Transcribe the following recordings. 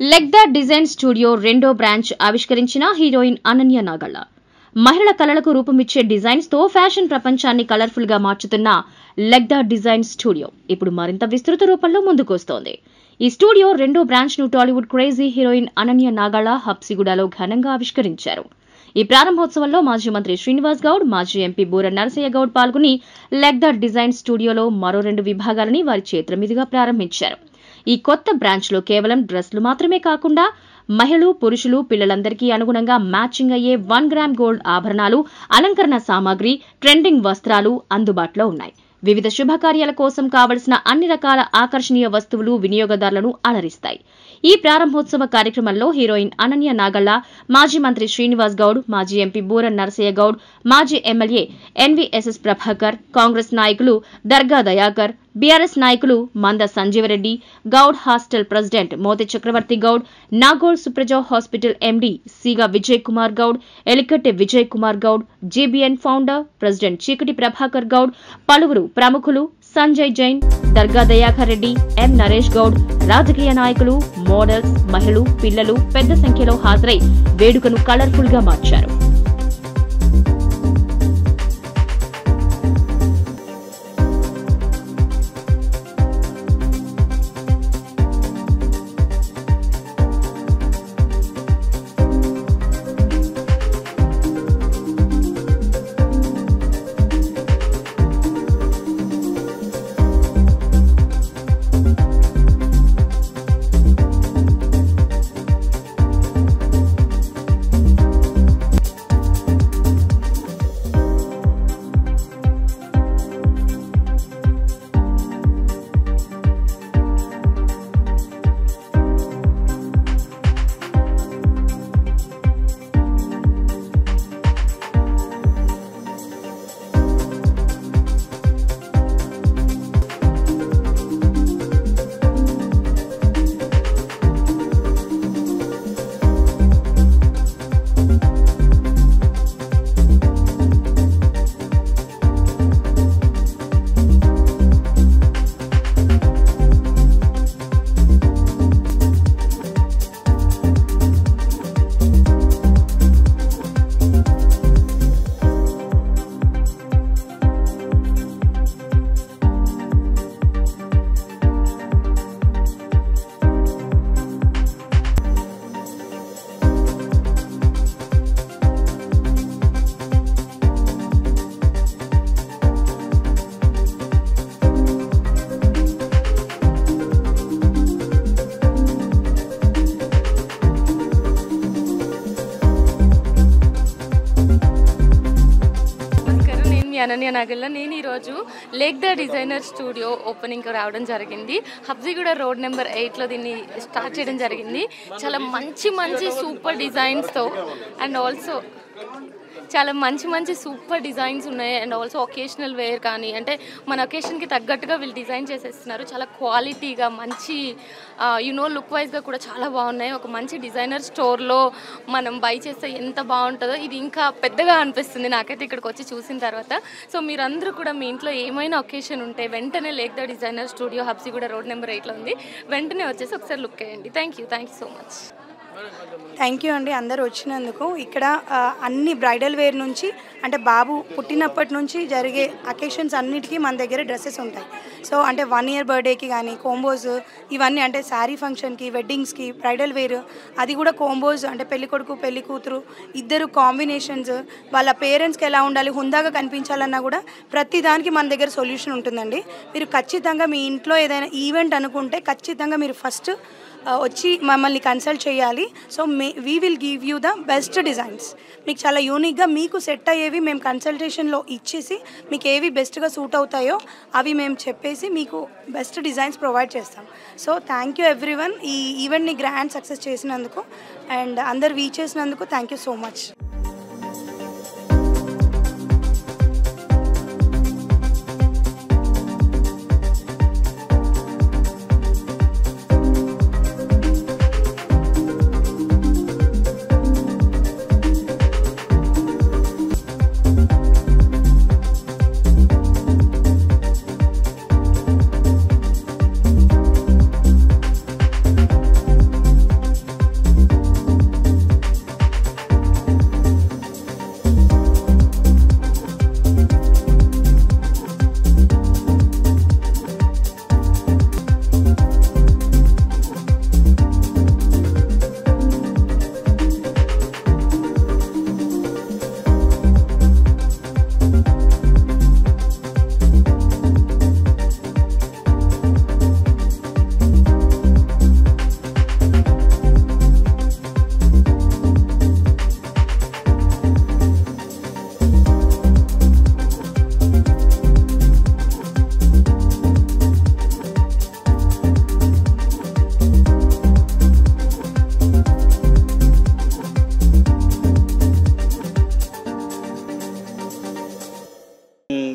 లెగ్దా design studio రెండో branch ఆవిష్కరించిన heroine Ananya Nagalla. మహిళల కళలకు రూపమిచ్చే డిజైన్స్ తో ఫ్యాషన్ ప్రపంచాన్ని కలర్ఫుల్ గా మార్చుతున్న లెగ్దా డిజైన్ స్టూడియో ఇప్పుడు మరింత విస్తృత రూపంలో ముందుకొస్తోంది. ఈ స్టూడియో రెండో బ్రాంచ్ ను టాలీవుడ్ క్రేజీ హీరోయిన్ అనన్య నాగళ్ల హబ్సిగూడలో ఘనంగా ఆవిష్కరించారు. ఈ ప్రారంభోత్సవంలో మాజీ మంత్రి శ్రీనివాస్ గౌడ్, మాజీ ఎంపీ బూర నరసయ్య గౌడ్ పాల్గొని లెగ్దా డిజైన్ స్టూడియోలో మరో 2 విభాగాలని వారి చేతుల మీదుగా ప్రారంభించారు. ఈ కొత్త బ్రాంచ్ లో కేవలం డ్రెస్లు మాత్రమే కాకుండా మహిళలు, పురుషులు, పిల్లలందరికీ అనుగుణంగా మ్యాచింగ్ అయ్యే 1 గ్రామ్ గోల్డ్ ఆభరణాలు, అలంకరణ సామాగ్రి, ట్రెండింగ్ వస్త్రాలు అందుబాటులో ఉన్నాయి. వివిధ శుభకార్యాల కోసం కావలసిన అన్ని రకాల ఆకర్షణీయ వస్తువులు వినియోగదారులను అలరిస్తాయి. ఈ ప్రారంభోత్సవ కార్యక్రమంలో హీరోయిన్ అనన్య నాగళ్ల, మాజీ మంత్రి శ్రీనివాస్ గౌడ్, మాజీ ఎంపీ బూర నరసయ్య గౌడ్, మాజీ ఎమ్మెల్యే ఎన్వీఎస్ఎస్ ప్రభాకర్, కాంగ్రెస్ నాయకులు దర్గా దయాకర్, బీఆర్ఎస్ నాయకులు Manda Sanjeevareddy, Goud hostel president Moti Chakravarthy Goud, Nagole Supraja hospital MD సీగా Vijay Kumar Goud, Elikatte Vijay Kumar Goud, GBN founder president Cheekati Prabhakar Goud, పలువురు ప్రముఖులు సంజయ్ జైన్, దర్గా దయాకర్ రెడ్డి, ఎం నరేష్ గౌడ్, రాజకీయ నాయకులు, మోడల్స్, మహిళలు, పిల్లలు పెద్ద సంఖ్యలో హాజరై వేడుకను కలర్ఫుల్ గా మార్చారు. అనన్య నాగళ్ల. నేను ఈరోజు లెగ్దా డిజైనర్ స్టూడియో ఓపెనింగ్ రావడం జరిగింది. హబ్సిగూడ రోడ్ నెంబర్ 8లో దీన్ని స్టార్ట్ చేయడం జరిగింది. చాలా మంచి సూపర్ డిజైన్స్తో అండ్ ఆల్సో చాలా మంచి సూపర్ డిజైన్స్ ఉన్నాయి. అండ్ ఆల్సో ఒకేషనల్ వేర్ కానీ అంటే మన ఒకేషన్కి తగ్గట్టుగా వీళ్ళు డిజైన్ చేసేస్తున్నారు. చాలా క్వాలిటీగా మంచి లుక్ వైజ్గా కూడా చాలా బాగున్నాయి. ఒక మంచి డిజైనర్ స్టోర్లో మనం బై చేస్తే ఎంత బాగుంటుందో ఇది ఇంకా పెద్దగా అనిపిస్తుంది నాకైతే ఇక్కడికి వచ్చి చూసిన తర్వాత. సో మీరందరూ కూడా మీ ఇంట్లో ఏమైనా ఒకేషన్ ఉంటే వెంటనే లెగ్దా designer studio Habsiguda road number 8లో ఉంది. వెంటనే వచ్చేసి ఒకసారి లుక్ వేయండి. Thank you so much. Thank you అండి అందరు వచ్చినందుకు. ఇక్కడ అన్ని బ్రైడల్ వేర్ నుంచి అంటే బాబు పుట్టినప్పటి నుంచి జరిగే అకేషన్స్ అన్నిటికీ మన దగ్గర డ్రెస్సెస్ ఉంటాయి. సో అంటే 1 year బర్త్డేకి కానీ కోంబోస్ ఇవన్నీ అంటే శారీ ఫంక్షన్కి, వెడ్డింగ్స్కి, బ్రైడల్ వేర్ అది కూడా కోంబోస్ అంటే పెళ్లి కొడుకు పెళ్లి కూతురు ఇద్దరు కాంబినేషన్స్, వాళ్ళ పేరెంట్స్కి ఎలా ఉండాలి, హుందాగా కనిపించాలన్నా కూడా ప్రతి దానికి మన దగ్గర సొల్యూషన్ ఉంటుందండి. మీరు ఖచ్చితంగా మీ ఇంట్లో ఏదైనా ఈవెంట్ అనుకుంటే ఖచ్చితంగా మీరు ఫస్ట్ వచ్చి మమ్మల్ని కన్సల్ట్ చేయాలి. So we will give you the best designs. మీకు చాలా యూనిక్గా మీకు సెట్ అయ్యేవి మేము కన్సల్టేషన్లో ఇచ్చేసి మీకు ఏవి బెస్ట్గా సూట్ అవుతాయో అవి మేము చెప్పేసి మీకు బెస్ట్ డిజైన్స్ ప్రొవైడ్ చేస్తాం. సో థ్యాంక్ యూ ఎవ్రీవన్ ఈ ఈవెంట్ని గ్రాండ్ సక్సెస్ చేసినందుకు అండ్ అందరు వీచ్ చేసినందుకు thank you so much.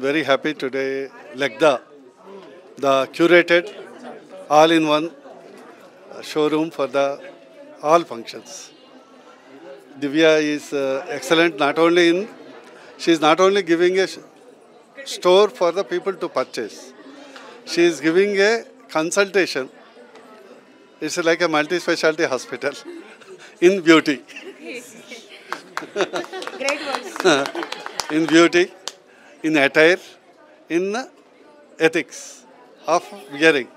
very happy today. Legda, the curated, all-in-one showroom for the all functions. Divya is excellent. She is not only giving a store for the people to purchase. She is giving a consultation. It's like a multi-specialty hospital in beauty. Great words. In beauty, in attire, in ethics of wearing.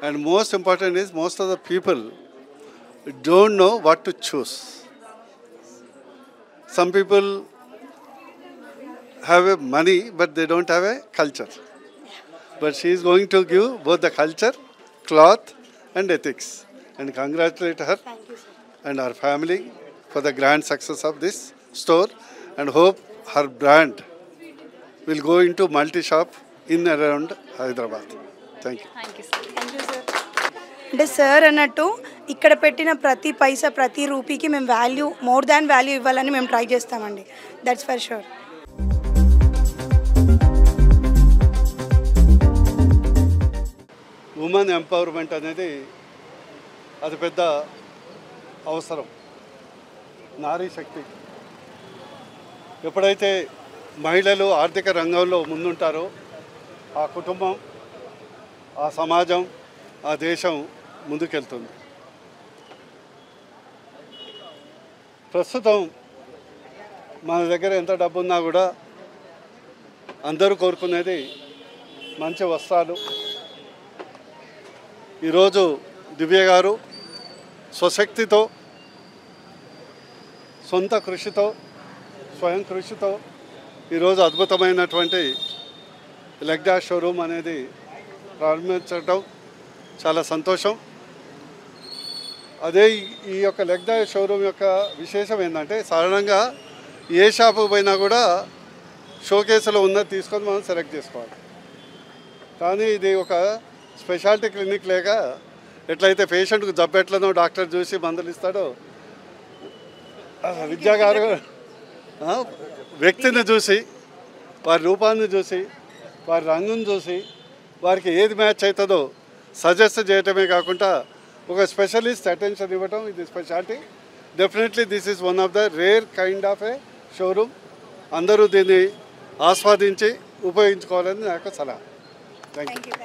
And most important is most of the people don't know what to choose. Some people have money but they don't have a culture. But she is going to give both the culture, cloth and ethics. And congratulate her and her family for the grand success of this store, and hope her brand will go into multi-shop in and around Hyderabad. Thank you. Thank you sir. అంటే sir అన్నట్టు ఇక్కడ పెట్టిన ప్రతి పైసా ప్రతి రూపీకి మేము value more than value ఇవ్వాలని మేము try చేస్తామండి. That's for sure. Women empowerment అనేది అది పెద్ద అవసరం. నారీ శక్తి ఎప్పుడైతే మహిళలు ఆర్థిక రంగంలో ముందుంటారో ఆ కుటుంబం, ఆ సమాజం, ఆ దేశం ముందుకెళ్తుంది. ప్రస్తుతం మన దగ్గర ఎంత డబ్బు ఉన్నా కూడా అందరూ కోరుకునేది మంచి వస్త్రాలు. ఈరోజు దివ్య గారు స్వశక్తితో, సొంత కృషితో, స్వయం కృషితో ఈరోజు అద్భుతమైనటువంటి లెగ్డా షోరూమ్ అనేది ప్రారంభించడం చాలా సంతోషం. అదే ఈ యొక్క లెగ్డా షోరూమ్ యొక్క విశేషం ఏంటంటే, సాధారణంగా ఏ షాపు పోయినా కూడా షోకేసులో ఉన్నది తీసుకొని మనం సెలెక్ట్ చేసుకోవాలి. కానీ ఇది ఒక స్పెషాలిటీ క్లినిక్ లేక ఎట్లయితే పేషెంట్కు జబ్బెట్లనో డాక్టర్ చూసి మందులు ఇస్తాడో, విద్యా గారు వ్యక్తిని చూసి, వారి రూపాన్ని చూసి, వారి రంగును చూసి, వారికి ఏది మ్యాచ్ అవుతుందో సజెస్ట్ చేయటమే కాకుండా ఒక స్పెషలిస్ట్ అటెన్షన్ ఇవ్వటం ఇది speciality. Definitely this is one of the rare kind of A showroom. అందరూ దీన్ని ఆస్వాదించి ఉపయోగించుకోవాలని నా యొక్క సలహా. Thank you.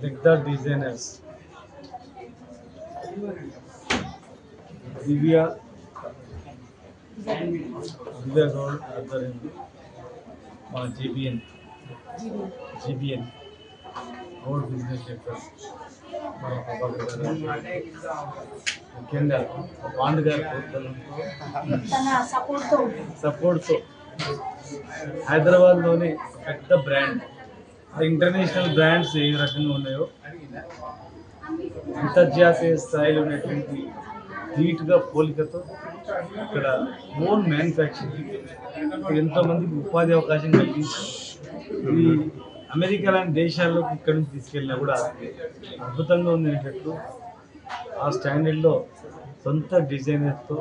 Legda designers Divya Gold ఆధ్వర్యంలో మన జీబీఎన్ గోల్డ్ బిజినెస్ సెక్టర్ మన ప్రభాకర్ గారు ముఖ్యంగా పాండు గారి సపోర్ట్తో హైదరాబాద్లోని పెద్ద బ్రాండ్, ఇంటర్నేషనల్ బ్రాండ్స్ ఏ రకంగా ఉన్నాయో అంతర్జాతీయ స్థాయిలో ఉన్నటువంటి ధీటుగా పోలికతో ఇక్కడ ఓన్ మ్యానుఫ్యాక్చరింగ్ ఎంతోమందికి ఉపాధి అవకాశం కల్పించి ఈ అమెరికా లాంటి దేశాల్లోకి ఇక్కడ నుంచి తీసుకెళ్ళినా కూడా అద్భుతంగా ఉంది అనేటట్లు ఆ స్టాండర్డ్లో సొంత డిజైనర్తో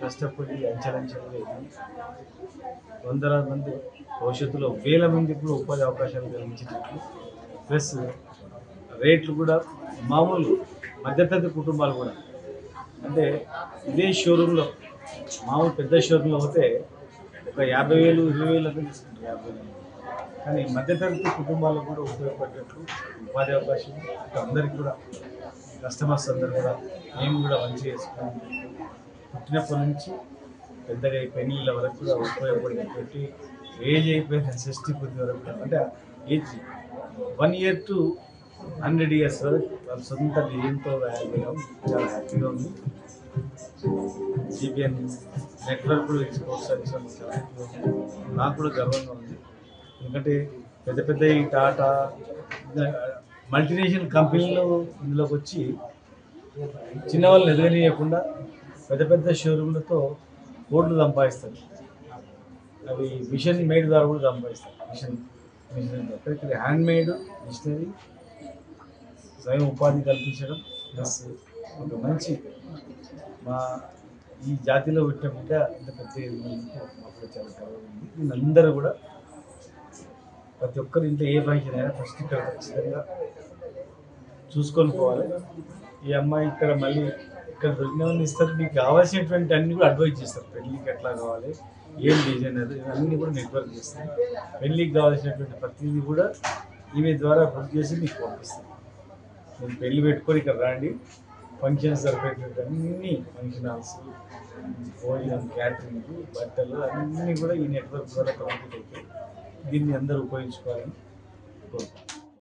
కష్టపడి అంచెలంచెలుగా ఎదిగి వందలాది మంది భవిష్యత్తులో వేల మంది కూడా ఉపాధి అవకాశాలు కలిగించేటట్లు ప్లస్ రేట్లు కూడా మామూలు మధ్యతరగతి కుటుంబాలు కూడా అంటే ఇదే షోరూంలో మామూలు పెద్ద షోరూంలో పోతే ఒక 50,000 20,000 తీసుకుంటారు 50,000 కానీ మధ్యతరగతి కుటుంబాలకు కూడా ఉపయోగపడేటట్లు ఉపాధి అవకాశం అందరికీ కూడా కస్టమర్స్ అందరూ కూడా మేము కూడా మంచిగా చేసుకున్నాం పుట్టినప్పటి నుంచి పెద్దగా పెళ్ళిళ్ళ వరకు కూడా ఉపయోగపడేటువంటి ఏజ్ అయిపోయిన 60 వరకు అంటే ఏజ్ 1 year to 100 years వరకు వాళ్ళ సొంత డిజైన్తో చాలా హ్యాపీగా ఉంది. సిబిఎన్ నెట్వర్క్ కూడా ఎక్స్పోర్ట్ సర్వీస్ చాలా హ్యాపీగా ఉంది. నాకు కూడా గర్వంగా ఉంది. ఎందుకంటే పెద్ద పెద్ద ఈ టాటా మల్టీనేషనల్ కంపెనీలు ఇందులోకి వచ్చి చిన్న వాళ్ళని ఎదగనీయకుండా పెద్ద పెద్ద షోరూమ్లతో కోట్లు సంపాదిస్తారు. అవి మిషన్ మేడ్ ద్వారా కూడా సంపాదిస్తారు. మిషన్ ఇక్కడ హ్యాండ్ మేడ్ మిషనరీ స్వయం ఉపాధి కల్పించడం ప్లస్ ఒక మంచి మా ఈ జాతిలో పుట్టిన బిడ్డ ఇంత పెద్ద మాకు చాలా గర్వం ఉంది. దీని అందరూ కూడా ప్రతి ఒక్కరు ఇంట్లో ఏ ఫంక్షన్ అయినా ఫస్ట్ ఇక్కడ ఖచ్చితంగా చూసుకొని పోవాలి. ఈ అమ్మాయి ఇక్కడ మళ్ళీ ఇక్కడ దొరికినవన్నీ ఇస్తారు. మీకు కావాల్సినటువంటి అన్ని కూడా అడ్వైజ్ చేస్తారు. పెళ్ళికి ఎట్లా కావాలి, ఏం డిజైనర్, ఇవన్నీ కూడా నెట్వర్క్ చేస్తారు. పెళ్ళికి కావాల్సినటువంటి ప్రతిదీ కూడా ఈమె ద్వారా బుక్ చేసి మీకు పంపిస్తాను. నేను పెళ్ళి పెట్టుకొని ఇక్కడ రండి, ఫంక్షన్స్ జరిపేటువంటి అన్ని ఫంక్షన్ హాల్స్, భోజనం, క్యాటరింగ్, బట్టలు అన్నీ కూడా ఈ నెట్వర్క్ ద్వారా కంప్లీట్ అవుతాయి. దీన్ని అందరూ ఉపయోగించుకోవాలని కోరుకుంటున్నాను.